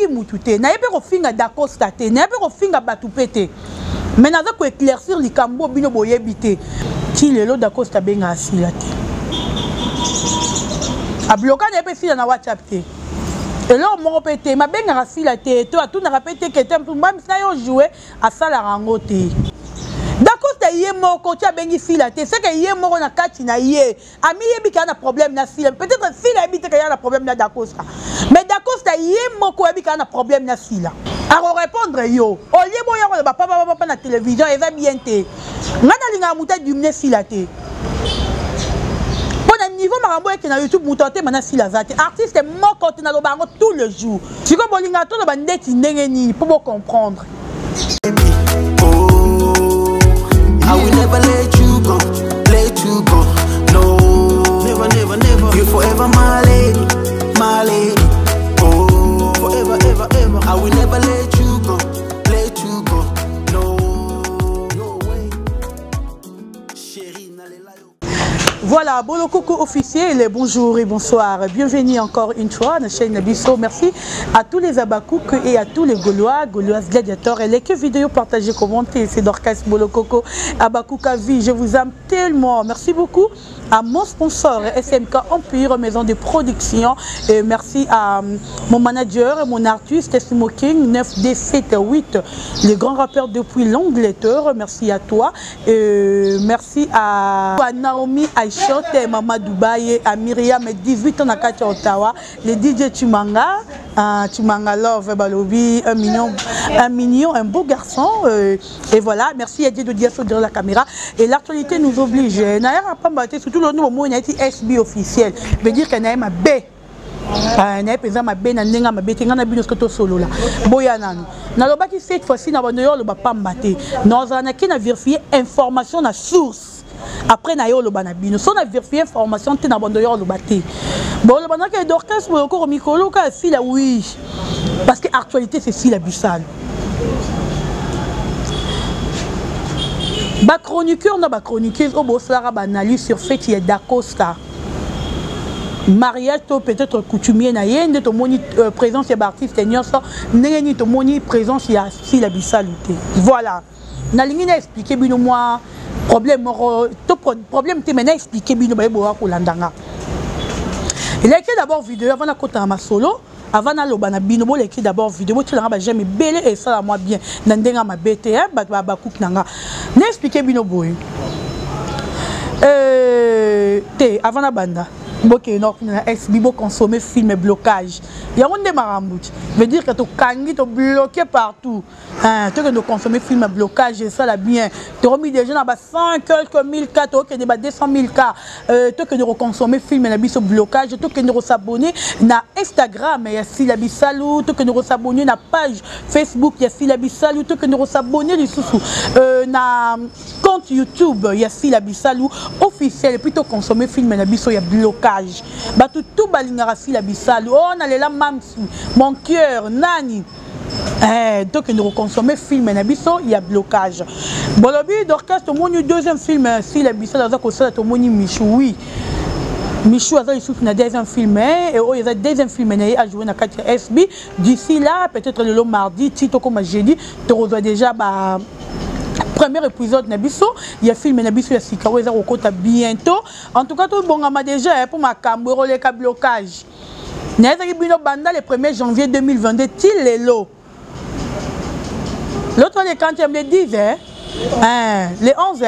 fingi mutute na yebe ko finga Dacosta te na yebe ko finga batupete mais naza ko éclaircir likambo bino boyebite ti lelo Dacosta benga asila te a bloquer na yebe sila na WhatsApp te et là mon pété ma benga asila te to atuna rapete que tem même ça yo jouer à sala rango te Dacosta yé moko tia bengi fila te c'est que yé moko na kati na yé ami yebi ka na problème na fila peut-être fila yebi te ka na problème na Dacosta mais Dacosta yé moko yebi ka na problème na fila a répondre yo o lié boya ko ba papa na télévision et va bien te ngana linga muta dumne fila te bon à niveau marambo que na YouTube mutote mana fila zate artiste moko te na lo bango tout le jour si ko bolinga to lo bandeti ndenge ni pour comprendre. I will never let you go, no. Never, never, never. You're forever my lady, my lady. Oh, forever, ever, ever. I will never let you go, no. No way. Chérie, n'allez là. Voilà, Bolo Coco officiel, bonjour et bonsoir. Bienvenue encore une fois à la chaîne Nabiso. Merci à tous les Abakouk et à tous les Gaulois, Gauloises gladiateurs. Et les vidéos partagées, commentées, c'est Dorcas Bolo Coco, Abakouk à vie. Je vous aime tellement. Merci beaucoup à mon sponsor SMK Empire, maison de production. Et merci à mon manager et mon artiste, Smoking 9D78, le grand rappeur depuis l'Angleterre. Merci à toi. Et merci à Naomi Aishot, Maman Dubaï, à Myriam, 18 ans à Katia Ottawa, le DJ Tumanga, Tumanga Love, Balobi, un mignon, un beau garçon. Et voilà, merci à Dieu de dire ça derrière la caméra. Et l'actualité nous oblige. N'ayera pas battu, surtout le nouveau mot, il y a été SB officiel. Veut dire qu'il y a un B. Il y a un B, il y a un B, il y a un B, solo là. Boyanan. Nalobaki cette fois-ci, nous avons pas battu. Nous avons vérifié information na source. Après na yo lo banabino so na vérifier information te na bondo yo lo baté bon le banaka et Dorcas pour encore mikolo ka fila oui parce que actualité c'est si la Bissal ba chroniqueur na ba chroniqueuse au bosara ba analyse sur fait il y a Dacosta mariage to peut-être coutumier na yende to moni présence ya artiste nyonso ndenge to moni présence ya si la Bissal voilà na lingi na expliquer bino moi problème te maintenant expliquer bino ba boa ko landanga il a écrit d'abord vidéo avant na kota ma solo avant na loba na bino bo écrit d'abord vidéo tu langa ba jamais belé et ça moi bien na ndenga ma BT ba cook nanga na expliquer bino boy te avant na banda boké non ex bibo consommer film et blocage il y a un marambouti veut dire que tu kangi tu bloqué partout tu que nous consommer film et blocage et ça là bien tu remis déjà dans 100 quelques mille cas tu que des 200 000 cas tu que nous consommer film et biso blocage tu que nous s'abonner na Instagram et si la bisalou tu que nous s'abonner na page Facebook il y a si la bisalou tu que nous s'abonner les sous na compte YouTube il y a si la bisalou officiel plutôt consommer film et biso il y a blocage bah tout balingara si la bisalou on a les la mamsi mon cœur nani donc nous consommer film et biso il y a blocage bolobi Dorcas to moni deuxième film si la bisalou za ko sala to moni Michou oui Michou a souffle na deuxième film et oh il y a deuxième film a joué na 4 SB d'ici là peut-être le mardi tito comme j'ai dit tu reçois déjà bah premier épisode Nabiso, il y a film Nabiso il y a Sikaweza Rokota bientôt. En tout cas tout bon ma déjà pour ma cambre les blocage. Nezaki bino banda le 1er janvier 2022 til lelo. L'autre les quand il me dit les 11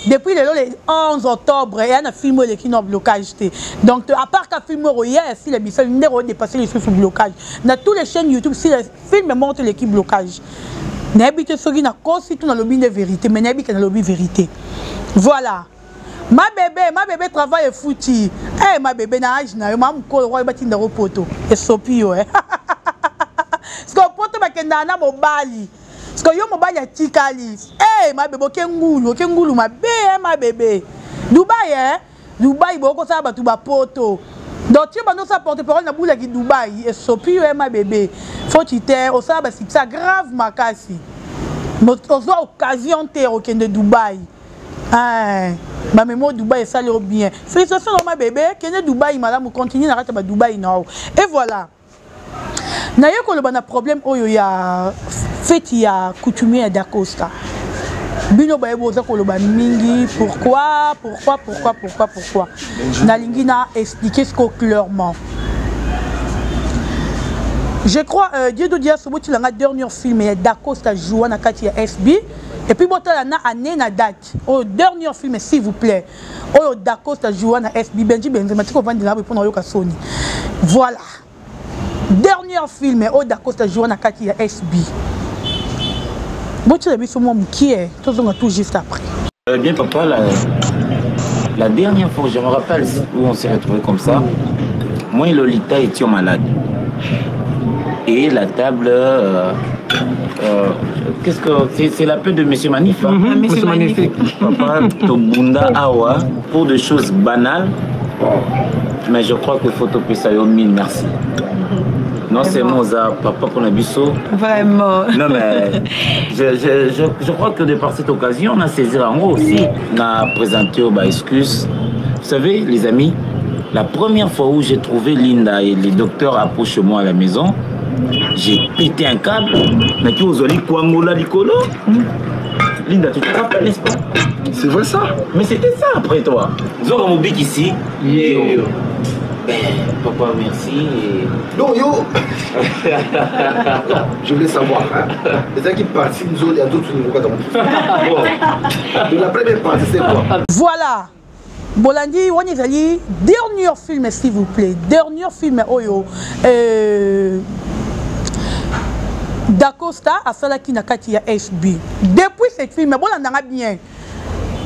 depuis le 11 octobre il y a un film qui n'a blocage donc à part qu'un film hier si les bisous n'a dépassé les sous blocage dans toutes les chaînes YouTube si le film montre l'équipe blocage. N'habite ce qui n'a pas tout dans le lobby de vérité, mais n'habite dans le lobby vérité. Voilà. Ma bébé travaille fouti. Eh, ma bébé n'a âge, n'a pas encore roi bâti dans le poteau. Et sopio, eh. Parce que le poteau va qu'il n'a pas mobali. Parce que yo mobali a tikali. Eh, ma bébé, kengulu, ma bébé. Dubaï, Dubaï, beaucoup ça va tout bas poteau. Donc tu vas nous apporter parole na boule qui Dubaï et sopio ma bébé. Faut tu t'es au ça c'est ça grave makasi. Mais aux occasions t'es au de Dubaï. Ah, ma mémoire Dubaï ça le bien. Félicitations ma bébé, que Dubaï madame continue à Dubaï non. Et voilà. Nayo ko le problème oyo ya fait ya coutumier d'Acosta. Bino ba eboza ko loba mingi pourquoi nalingi na expliquer ce clairement. Je crois Dieu do dia sobo tilanga dernier film ya d'Acosta joua na kati ya SB et puis botala na année na date au dernier film s'il vous plaît oyo d'Acosta joua na SB Benji Benzema tiko vandi na pour na yoka Sony. Voilà. Dernier film oyo d'Acosta joua na kati ya SB. Qui est tout juste après. Bien papa, la dernière fois, je me rappelle où on s'est retrouvé comme ça, moi et Lolita étions malades. Et la table, qu'est-ce que c'est l'appel de Monsieur Manif, hein? Monsieur Magnifique. Papa, Tobunda Awa, pour des choses banales, mais je crois que faut topper ça au mille, merci. Non, c'est Moza, papa Konabiso. Vraiment. Non, mais je crois que de par cette occasion, on a saisi en haut aussi. On a présenté aux excuses. Vous savez, les amis, la première fois où j'ai trouvé Linda et les docteurs approchent moi à la maison, j'ai pété un câble. Mais tu os dit quoi, Mola Licolo? Linda, tu te rappelles, n'est-ce pas? C'est vrai ça? Mais c'était ça après toi. Nous avons mon bic ici. Yo. Papa, merci. Non, yo. Je voulais savoir. Les gens qui partent, nous il y a d'autres niveaux. De la première partie, c'est quoi? Voilà. Bolandi, on est allé. Dernier film, s'il vous plaît. Dernier film, Oyo. D'Acosta à Salaki Nakati ya SB. Depuis ce film, bon, on a bien.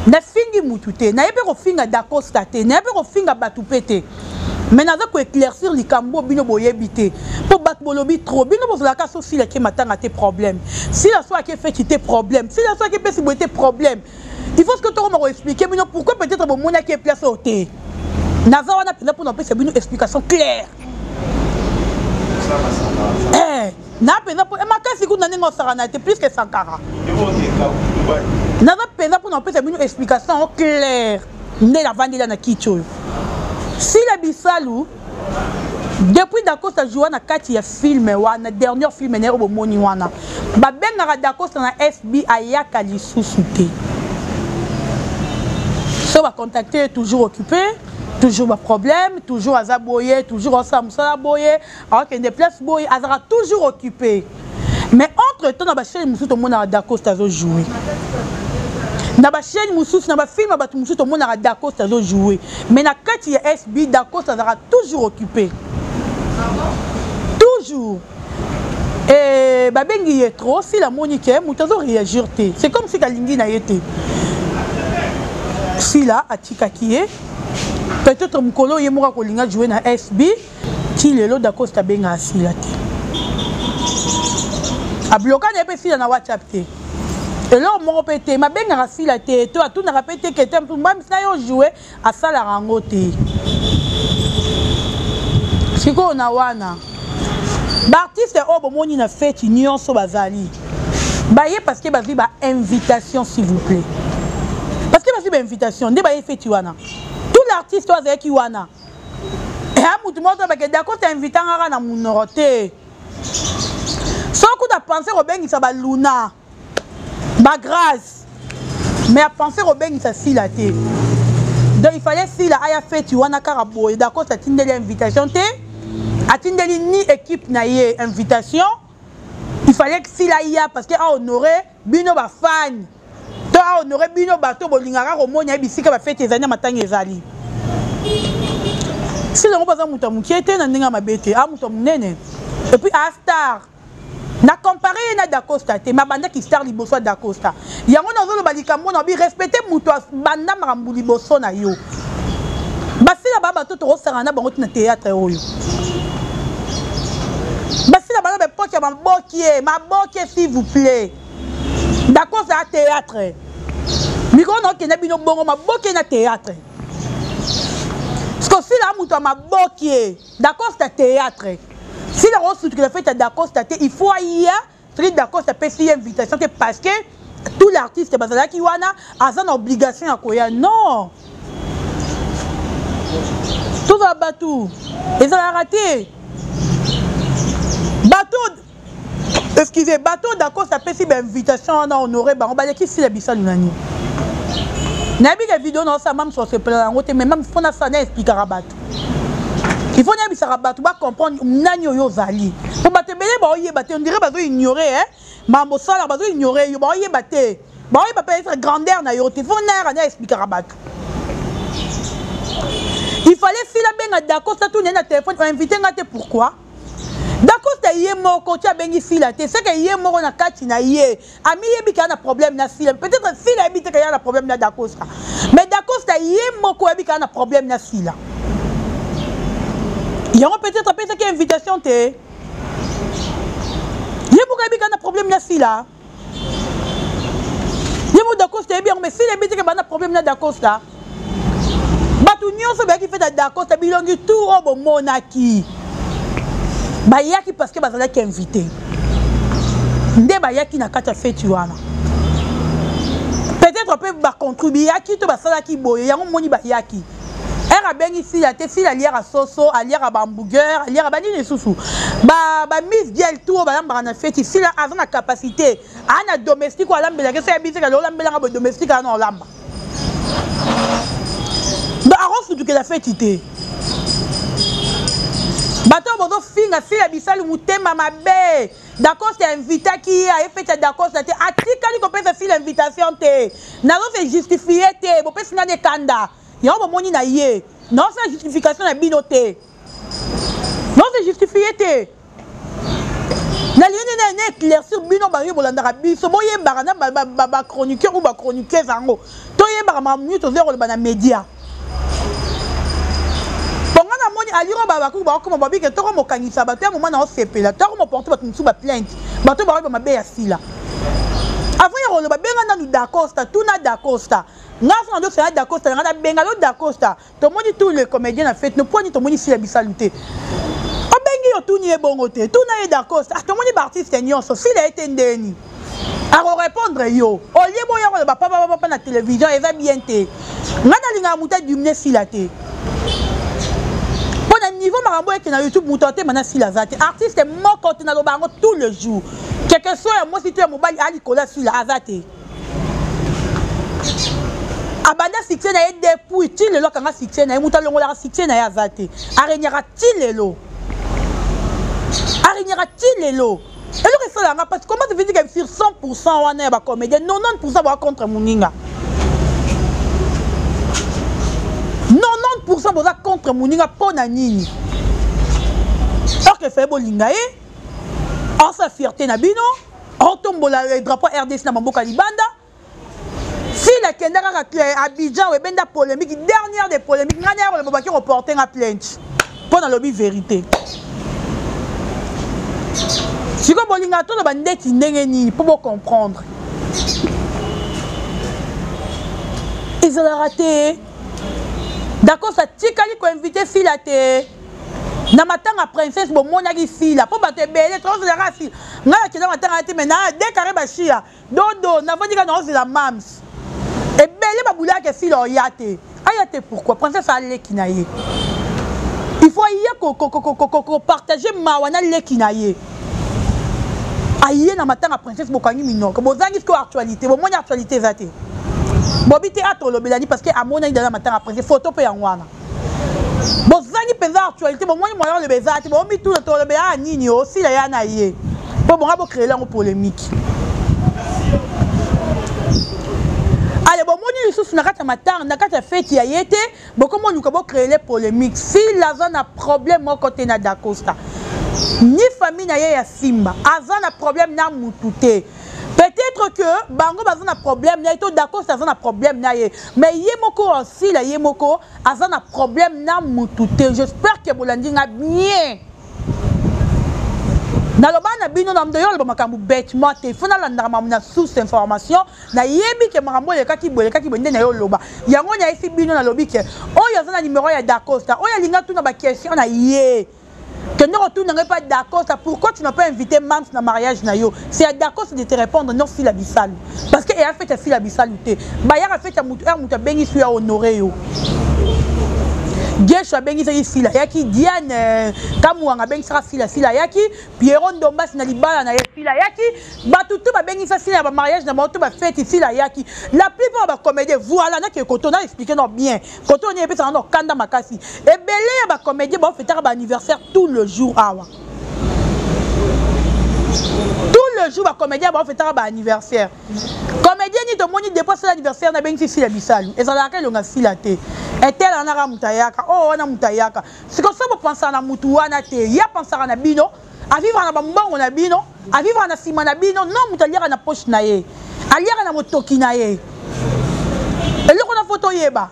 Na fingi mutute, na yebe ko finga d'Acosta te, na yebe ko finga batupete. Mais nous avons éclaircir les cambo bino boyebité pour battre bolobi trop bino pour la casse aussi la qui matanga tes problèmes. Si la soirée qui fait tes problèmes, si la soirée qui peut si tes problèmes, il faut que tu me expliquer bino pourquoi peut-être bon mona qui est place au thé. Naza wana pena pour nous faire une explication claire. Na pena pour ma kasi ku nani ngosarana te plus que 140. Naza pena pour nous faire une explication claire. Ne la vendre na kicho. Si la bisalou depuis d'Acosta joua na kati ya film wana dernier film ne obo moni wana ba benga d'Acosta na SB ayaka lisusu te so va contacter toujours occupé toujours ba problème toujours azaboye toujours ensemble boye alors que des places boye azara toujours occupé mais entre temps na ba chaîne musuto mona d'Acosta zo jouer na ba chaîne mususu na ba film ba musuto mona d'Acosta zo jouer mais na kati ya SB d'Acosta azara toujours occupé toujours et ba bengi est trop si la monique mutazo réagir té c'est comme si kalingi na yete si là atika kié peut-être mukolo yemoka kolinga jouer na SB ti lelo d'Acosta benga asila té a bloquer na pe si na WhatsApp té. Et là, on répète, ma belle n'a la tête, toi, tout n'a répété que t'aimes tout, même ça, on jouait à ça la rangote. C'est quoi, on a wana? L'artiste, oh, bon, on a fait une nuance au bazali. Baye, parce que bazi, ba invitation, s'il vous plaît. Parce que bazi, ba invitation, dès baye fait wana. Tout l'artiste, toi, c'est qui wana. Et à tout le monde, d'accord, t'es invitant à la mounoroté. Sans coup de penser au ben, il s'appelle Luna. Ma grâce, mais à penser au ben ça si la tête. Donc il fallait si la aya fait tu wana karabo et d'accord ça tindeli invitation te, atindeli ni équipe na yé invitation. Il fallait que si la ia parce que a honoré bino ba fan, to a honoré bino bato bolingara romoni bisika ba fait tes années matanga ezali. Si le pas muta mukiete na ndinga mabete a muta munene et puis à star. Na comparé na d'Acosta te ma banda qui star liboso d'Acosta yango na zolo balika mona bi respecter muto banda marambu liboso na yo basila baba to to sarana bango na théâtre oyo basila baba be poke ma bokie s'il vous plaît d'Acosta théâtre miko no kena bino bongo ma bokie na théâtre parce que si la muto ma bokie d'Acosta théâtre. Si la ressource que la fête d'Acosta, il faut y aller, d'Acosta peut faire une invitation parce que tout l'artiste qui a une obligation à quoi. Non. Tout va battre. Ils ont raté. bateau excusez bateau d'accord ça peut si invitation on a honoré ba on ba qui si la bisalu nani na bi la vidéo non ça même sur ce plan mais même faut na ça na expliquera bateau il faut na bisara bateau ba comprendre nani yo zali pour bateau belé ba oyé bateau on dirait bateau ignorer hein mambo sala bateau ignorer yo ba oyé bateau ba oyé ba peut-être grandeur na yo te faut na expliquera bateau. Il fallait si la benga d'accord ça tout na téléphone inviter ngate pourquoi d'accord c'est yé moko tu as bengi fila te c'est que yé moko na kati na yé ami yebi ka na problème na fila peut-être fila yebi te ka na problème na d'accord ça mais d'accord c'est yé moko yebi ka na problème na fila yango peut-être que invitation te yé moko yebi ka na problème na fila yé moko d'accord c'est bien mais fila yebi te ka na problème na d'accord ça bato nyonso ba ki fait d'accord ça bilongi tout obo monaki ba yaki parce que bazala ki invité nde ba yaki na kata fête wana peut-être peut ba contribuer yaki to basala ki boye yango moni ba yaki era bengi si la te fila liera soso aliera ba hamburger aliera ba nini susu ba miss gel tout ba lamba na fête si la azana capacité ana domestique wala mbela ke sa bise ka lo lambela ba domestique ana lamba ba arose du que la fête ité bato bozo finga si la bisalu mutema mabe d'accord c'est invité qui a fait d'accord c'est atika ni ko pesa si l'invitation te na zo se justifier te bo pesa na de kanda yo bo moni na ye non c'est justification na binote non c'est justifier te na liene na éclaircir bino ba bolanda biso boye barana ba chroniqueur ou ba chroniqueuse ango to ye ba ma minute zéro le bana média aliro baba ku ba ko mo babi ke to ko mo kanisa ba te mo na o sepela to ko mo porter ba tumusu ba plainte ba to ba mabe ya sila avant ya rolo ba benga na nu d'Acosta tout na d'Acosta nga so ndo c'est d'Acosta nga na benga lo d'Acosta to moni tous les comédiens na fête no poni to moni si la bisaluté o bengi yo tout ni e bongo te tout na e d'Acosta to moni ba artiste nyonso si la été ndeni a répondre yo o liebo ya ko ba papa na télévision eza bien te nga na linga muta dumne si la te niveau marambo qui na YouTube mutote mana si la zate artiste moko te na lo bango tout le jour quelque soit moi si tu es mobile ali kola si la azate abanda succès na yé depuis ti lelo kanga succès na yé muta longo la succès na yé azate arenyara ti lelo et le reste là parce que comment tu veux dire que sur 100% wana ba comédien 90% va contre muninga 90% boza contre Moninga pona nini. Alors que fait bolinga en sa fierté na bino, on tombe le drapeau RDC na Mamboka Libanda. Si la kendaka Abidjan ou benda polémique dernière des polémiques, ngana le babaki reporter en plainte. Pour na lobby vérité. Si ko bolinga to na bandeti ndenge ni pour comprendre. Ils ont raté. D'accord, ça tikali ko invité fila te. Na matanga princesse bo monaki fila. Po ba te belé trop de raci. Nga ki na matanga te mena décaré ba chia. Dodo na vodi ka na la mams. Et belé ba boula ke fila oyate. Ayate pourquoi princesse a le kinaye. Il faut y partager mawana le kinaye. Aye na matanga princesse bo kangi minoko. Bo zangi ko actualité, bo moni actualité zate. Bobi théâtre le belani parce que à mon avis dans la matin après photo pe yanwana bon zangi penza actualité bon moi moyen le bezati bon mi tout le bela nini aussi la yana yé bon bon créer la polémique allez bon moi ni sous na kata matin na kata fête ya yete bon comment nous ko créer les polémiques si la zone a problème moi côté na d'Acosta ni famille na ya Simba azan a problème na mutute. Peut-être que bango bazana problème na ito d'accord ça a problème na ye mais yemoko aussi la yemoko azana problème na mutute j'espère que bolandi nga bien na loba na bino na mdoyo le makambu bêtement te fona la ndama na source information na yebi ke makambo le kaki bonde na yo loba yango nya isi bino na lobi ke oyo azana numéro ya d'Acosta oyo linga tout na ba question na ye. Que nous retournons pas d'accord, pourquoi tu n'as pas invité Mams dans le mariage? C'est d'accord de te répondre non si la bisal. Parce qu'elle a fait si la bisalité. Bayar a fait un mouton béni sur honoré. Gesho bengi sa sila yaki Diane Kamouanga bengi sa sila yaki Pierrot Ndombas na libala na sila yaki batutu ba bengi sa sila ba mariage na moto ba fête sila yaki la plupart ba comédien voilà na ke koto na expliquer non bien koto ni epesa no kanda makasi et belé ba comédien ba fêter ba anniversaire tout le jour awa tout le jour ba comédien ba fêter ba anniversaire comédien ni to moni dépasse l'anniversaire na bengi sila bisalu et ça la ka longa sila te et tel en a mutayaka oh on a mutayaka c'est comme ça pour penser na mutu wana te ya penser na bino a vivre na bambongo na bino a vivre na sima na bino non mutaliaka na poche na ye aliaka na motoki na ye eloko na photo yeba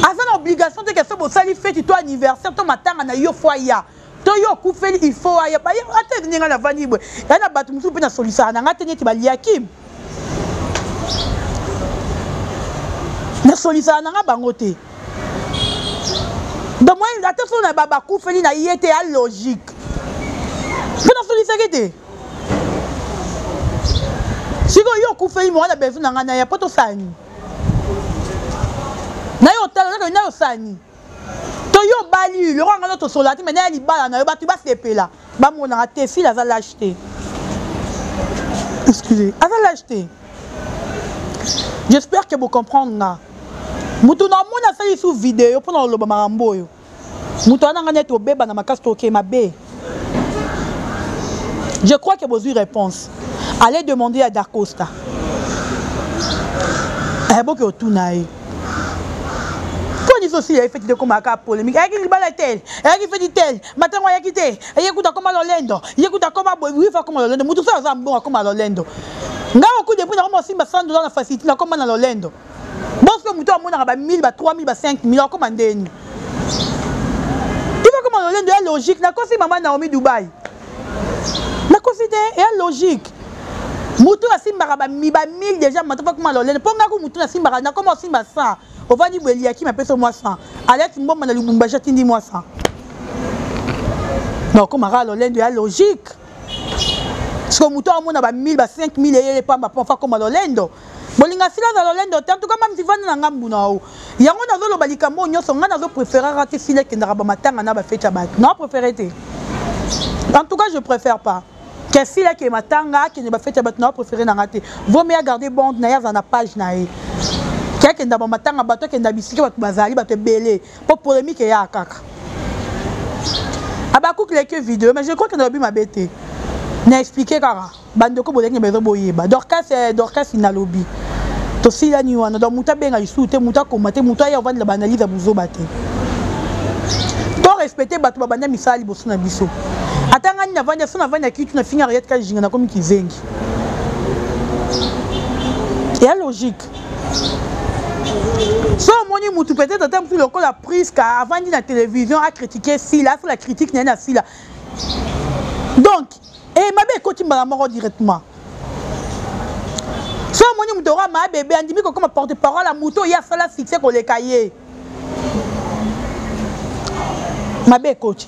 asa na obligation te que ça bo sali fête toi anniversaire to matanga na yo fois ya to yo kufeli il faut ya ba ya ate ninga na vani bwe ya na batu musu pe na solisa na ngate neti ba liakim na solisa na nga bango te donc moi attention na baba kufeli na yete ya logique pe na solisa kete siko yo kufeli mo na besoin na nga na ya poto sani na yo tala na yo sani to yo bali le ranga to solati mais na li bala na yo batu ba sepela ba mo na te fil aza l'acheter excusez aza l'acheter j'espère que vous comprenez. Mutu na mona sali sous vidéo pour le marambo yo. Mutu na ngane to beba na makasi to ke mabe. Je crois que vous avez une réponse. Allez demander à Dacosta. Eh bon que tout naï. Quand ils aussi il fait des comme à polémique. Eh qui bala tel, eh qui fait du tel. Matin on y a quitté. Eh écoute comment l'Orlando. Il écoute comment oui fa comment l'Orlando. Mutu ça ça bon comme l'Orlando. Nga ko depuis na ko simba 100 $ na facilité na comme na l'Orlando. Bon, ce que nous avons 1000, 3000, 5000, comment on dit? Il faut comment on dit logique. Na kosi maman Naomi Dubaï. Na kosi est logique. Moutou a simba 1000 déjà, maintenant comment on dit? Ponga ko moutou na simba na comment simba 100. On va dire Belia qui m'appelle sur moi 100. Alex Mbomba na Lubumba jatindi moi 100. Non, comment on dit est logique. Parce que moutou a mon 1000, 5000 et pas ma pour comme on dit. Bolinga sila za lolendo en tout cas même si vana na ngambu na o yango nazo lo balika mo nyoso nga nazo préférer rater sila ke ndaka ba matanga na ba feta ba non préféré te en tout cas je préfère pas que sila ke matanga ke ne ba feta ba non préféré na rater vaut mieux garder bande na ya za na page na e ke ndaba matanga ba to ke ndabisiki ba bazali ba te belé pour polémique ya kaka abaku cliquer vidéo mais je crois que na bi ma bête na expliquer kara bandoko bolenge bezo boyeba Dorcas na lobby to sila ni wana donc muta benga isute muta komate muta ya vendre la banalize buzo bate to respecter batu babanda misali boso na biso atanga ni na vendre so na vendre kitu na finga riet ka jinga na komi kizengi et logique so moni mutu peut-être attendre plus le la prise car avant ni la télévision a critiquer sila sur la critique na sila donc et ma belle côté m'a mort directement. So moni mutora ma bébé andimi ko comme porte-parole la moto ya sala fixé ko les cahiers. Ma belle côté.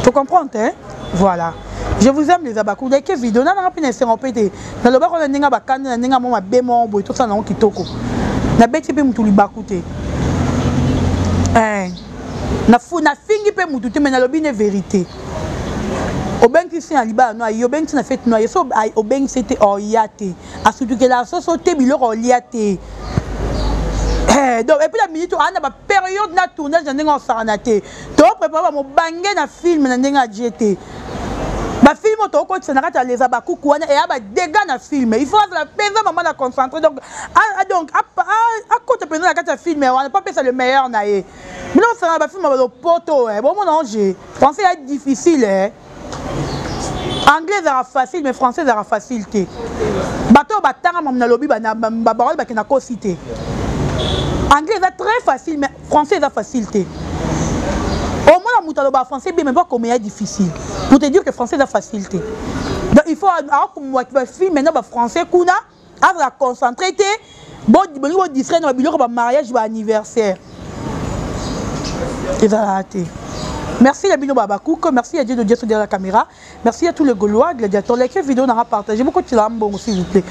Tu comprends hein? Voilà. Je vous aime les abakou. Dès que vidéo na rapine c'est répété. Dans le bar on ninga bakana ninga mo ma bémon boy tout ça na kitoko. Na beti pe mutu libakute. Na fingi pe mutu te mais na lobi ne vérité. Obengi si na liba no ayo bengi na fête no ayo so obengi c'était oyate asutu que la société biloko oliate donc et puis la minute on a ba période na tournage na ndenge osaranaté to préparer mo bangé na film na ndenge GT ba film to ko tsana kata les abaku kwana et aba dégâts na film il faut la peser maman la concentrer donc à côté peser na kata film on n'a pas fait ça le meilleur na ye mais non ça ba film ba poto bon mon ange français est difficile anglais sera facile mais français sera facilité bateau batanga mam na lobby ba parole ba kina ko cité anglais est très facile mais français est facilité au moins la mutalo ba français bien mais pas comme est difficile pour te dire que français est facilité donc il faut alors comme moi qui va film maintenant ba français kuna à la concentrer bon distrait na biloko ba mariage ba anniversaire et ça a raté. Merci à Bino Babakouk, merci à Dieu de Dieu derrière la caméra, merci à tous les Gaulois, gladiateurs, les vidéos on a partagé beaucoup de lambons s'il vous plaît.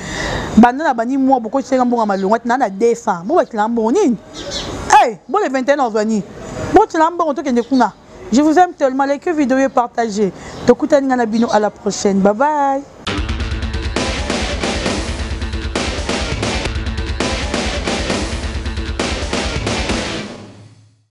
Banana bani moi beaucoup de lambons à malou, maintenant à 200, moi avec lambons. Hey, bon les 21 ans, bon tu l'as bon tout je vous aime tellement, les que vidéo est partagée. À la prochaine, bye bye.